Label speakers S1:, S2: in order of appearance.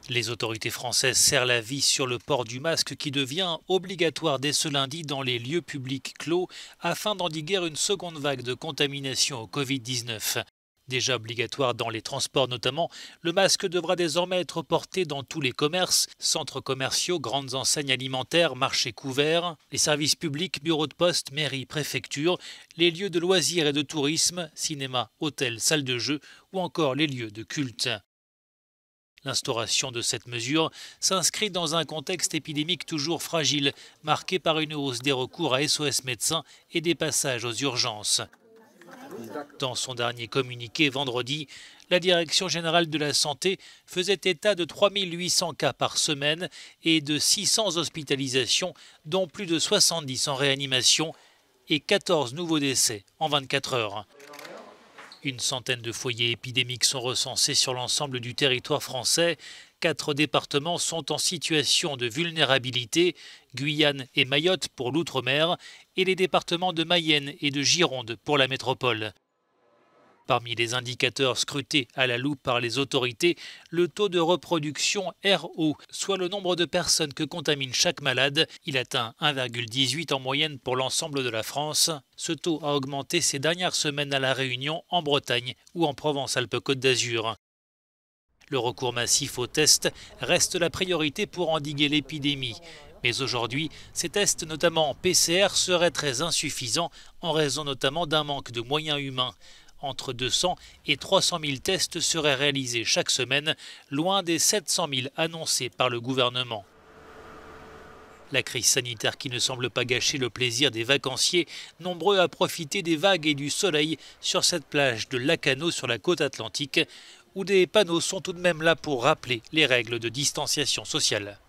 S1: Les autorités françaises serrent la vis sur le port du masque qui devient obligatoire dès ce lundi dans les lieux publics clos afin d'endiguer une seconde vague de contamination au Covid-19. Déjà obligatoire dans les transports notamment, le masque devra désormais être porté dans tous les commerces, centres commerciaux, grandes enseignes alimentaires, marchés couverts, les services publics, bureaux de poste, mairies, préfectures, les lieux de loisirs et de tourisme, cinéma, hôtels, salles de jeu ou encore les lieux de culte. L'instauration de cette mesure s'inscrit dans un contexte épidémique toujours fragile, marqué par une hausse des recours à SOS médecins et des passages aux urgences. Dans son dernier communiqué vendredi, la Direction générale de la santé faisait état de 3800 cas par semaine et de 600 hospitalisations, dont plus de 70 en réanimation et 14 nouveaux décès en 24 heures. Une centaine de foyers épidémiques sont recensés sur l'ensemble du territoire français. 4 départements sont en situation de vulnérabilité, Guyane et Mayotte pour l'outre-mer, et les départements de Mayenne et de Gironde pour la métropole. Parmi les indicateurs scrutés à la loupe par les autorités, le taux de reproduction RO, soit le nombre de personnes que contamine chaque malade, il atteint 1,18 en moyenne pour l'ensemble de la France. Ce taux a augmenté ces dernières semaines à La Réunion, en Bretagne ou en Provence-Alpes-Côte d'Azur. Le recours massif aux tests reste la priorité pour endiguer l'épidémie. Mais aujourd'hui, ces tests, notamment PCR, seraient très insuffisants en raison notamment d'un manque de moyens humains. Entre 200 et 300 000 tests seraient réalisés chaque semaine, loin des 700 000 annoncés par le gouvernement. La crise sanitaire qui ne semble pas gâcher le plaisir des vacanciers, nombreux à profiter des vagues et du soleil sur cette plage de Lacano sur la côte atlantique, où des panneaux sont tout de même là pour rappeler les règles de distanciation sociale.